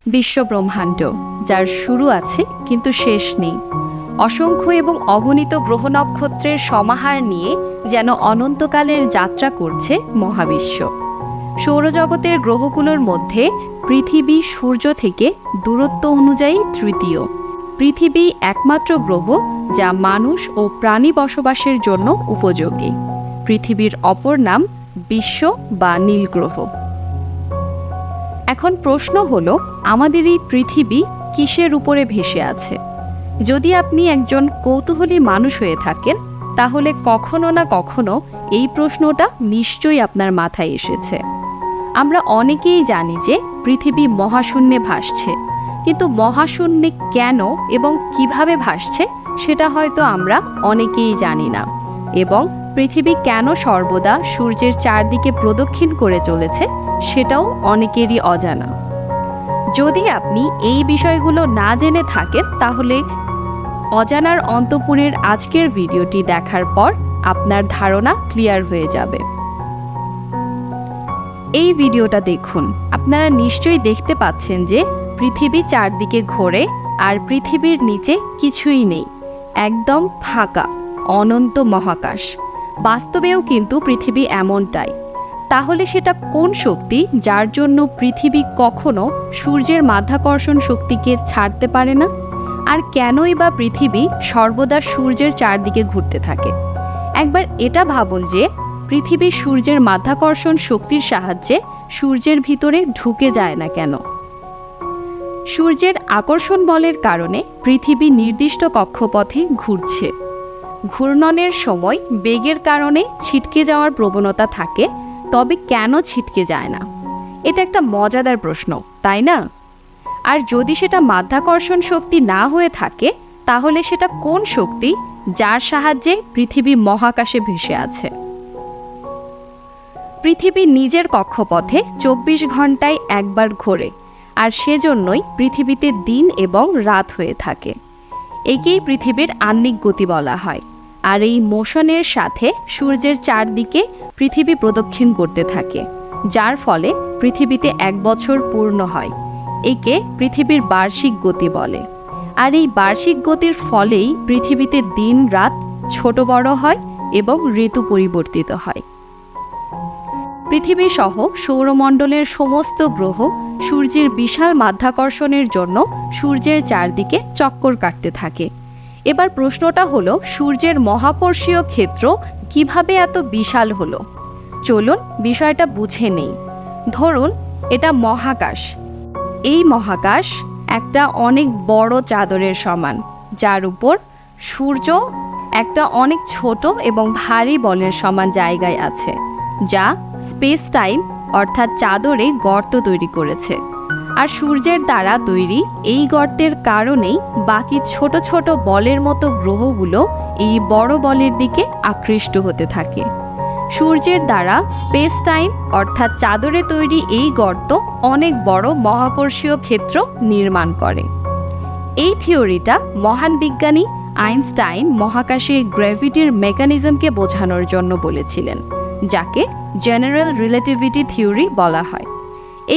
বিশ্বব্রহ্মাণ্ড, যার শুরু আছে কিন্তু শেষ নেই। অসংখ্য এবং অগণিত গ্রহ নক্ষত্রের সমাহার নিয়ে যেন অনন্তকালের যাত্রা করছে মহাবিশ্ব। সৌরজগতের গ্রহগুলোর মধ্যে পৃথিবী সূর্য থেকে দূরত্ব অনুযায়ী তৃতীয়। পৃথিবী একমাত্র গ্রহ যা মানুষ ও প্রাণী বসবাসের জন্য উপযোগী। পৃথিবীর অপর নাম বিশ্ব বা নীল গ্রহ। এখন প্রশ্ন হলো, আমাদের এই পৃথিবী কিসের উপরে ভেসে আছে? যদি আপনি একজন কৌতূহলী মানুষ হয়ে থাকেন, তাহলে কখনো না কখনো এই প্রশ্নটা নিশ্চয়ই আপনার মাথায় এসেছে। আমরা অনেকেই জানি যে পৃথিবী মহাশূন্যে ভাসছে, কিন্তু মহাশূন্যে কেন এবং কিভাবে ভাসছে সেটা হয়তো আমরা অনেকেই জানি না। এবং পৃথিবী কেন সর্বদা সূর্যের চারদিকে প্রদক্ষিণ করে চলেছে সেটাও অনেকেরই অজানা। যদি আপনি এই বিষয়গুলো না জেনে থাকেন, তাহলে অজানার অন্তপুরের আজকের ভিডিওটি দেখার পর আপনার ধারণা ক্লিয়ার হয়ে যাবে। এই ভিডিওটা দেখুন। আপনারা নিশ্চয়ই দেখতে পাচ্ছেন যে পৃথিবী চারদিকে ঘোরে আর পৃথিবীর নিচে কিছুই নেই, একদম ফাঁকা অনন্ত মহাকাশ। বাস্তবেও কিন্তু পৃথিবী এমনটাই। তাহলে সেটা কোন শক্তি যার জন্য পৃথিবী কখনো সূর্যের মাধ্যাকর্ষণ শক্তিকে ছাড়তে পারে না? আর কেনই বা পৃথিবী সর্বদা সূর্যের চারদিকে ঘুরতে থাকে? একবার এটা ভাবুন যে পৃথিবী সূর্যের মাধ্যাকর্ষণ শক্তির সাহায্যে সূর্যের ভিতরে ঢুকে যায় না কেন? সূর্যের আকর্ষণ বলের কারণে পৃথিবী নির্দিষ্ট কক্ষপথে ঘুরছে। ঘূর্ণনের সময় বেগের কারণে ছিটকে যাওয়ার প্রবণতা থাকে, তবে কেন ছিটকে যায় না? এটা একটা মজাদার প্রশ্ন, তাই না? আর যদি সেটা মাধ্যাকর্ষণ শক্তি না হয়ে থাকে, তাহলে সেটা কোন শক্তি যার সাহায্যে পৃথিবী মহাকাশে ভেসে আছে? পৃথিবী নিজের কক্ষপথে 24 ঘন্টায় একবার ঘোরে, আর সেজন্যই পৃথিবীতে দিন এবং রাত হয়ে থাকে। একেই পৃথিবীর আহ্নিক গতি বলা হয়। আর এই মোশনের সাথে সূর্যের চারদিকে পৃথিবী প্রদক্ষিণ করতে থাকে, যার ফলে পৃথিবীতে 1 বছর পূর্ণ হয়। একে পৃথিবীর বার্ষিক গতি বলে। আর এই বার্ষিক গতির ফলেই পৃথিবীতে দিন রাত ছোট বড় হয় এবং ঋতু পরিবর্তিত হয়। পৃথিবী সহ সৌরমণ্ডলের সমস্ত গ্রহ সূর্যের বিশাল মাধ্যাকর্ষণের জন্য সূর্যের চারদিকে চক্কর কাটতে থাকে। এবার প্রশ্নটা হলো, সূর্যের মহাকর্ষীয় ক্ষেত্র কিভাবে এত বিশাল হলো? চলুন বিষয়টা বুঝে নেই। ধরুন এটা মহাকাশ। এই মহাকাশ একটা অনেক বড় চাদরের সমান, যার উপর সূর্য একটা অনেক ছোট এবং ভারী বলের সমান জায়গায় আছে, যা স্পেস টাইম অর্থাৎ চাদরে গর্ত তৈরি করেছে। আর সূর্যের দ্বারা তৈরি এই গর্তের কারণেই বাকি ছোট ছোট বলের মতো গ্রহগুলো এই বড় বলের দিকে আকৃষ্ট হতে থাকে। সূর্যের দ্বারা স্পেস টাইম অর্থাৎ চাদরে তৈরি এই গর্ত অনেক বড় মহাকর্ষীয় ক্ষেত্র নির্মাণ করে। এই থিওরিটা মহান বিজ্ঞানী আইনস্টাইন মহাকাশে গ্র্যাভিটির মেকানিজমকে বোঝানোর জন্য বলেছিলেন, যাকে জেনারেল রিলেটিভিটি থিওরি বলা হয়।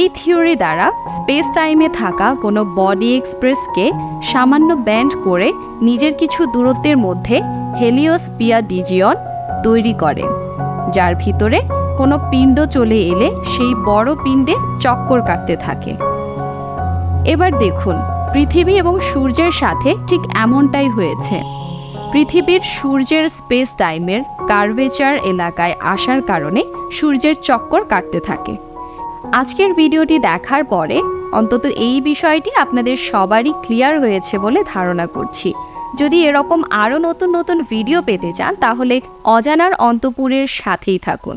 এই থিওরি দ্বারা স্পেস টাইমে থাকা কোনো বডি এক্সপ্রেসকে সামান্য ব্যান্ড করে নিজের কিছু দূরত্বের মধ্যে হেলিওস্পিয়ার ডিজিয়ন তৈরি করে, যার ভিতরে কোনো পিণ্ড চলে এলে সেই বড় পিণ্ডে চক্কর কাটতে থাকে। এবার দেখুন, পৃথিবী এবং সূর্যের সাথে ঠিক এমনটাই হয়েছে। পৃথিবীর সূর্যের স্পেস টাইমের কার্ভেচার এলাকায় আসার কারণে সূর্যের চক্কর কাটতে থাকে। আজকের ভিডিওটি দেখার পরে অন্তত এই বিষয়টি আপনাদের সবারই ক্লিয়ার হয়েছে বলে ধারণা করছি। যদি এরকম আরও নতুন নতুন ভিডিও পেতে চান, তাহলে অজানার অন্তপুরের সাথেই থাকুন।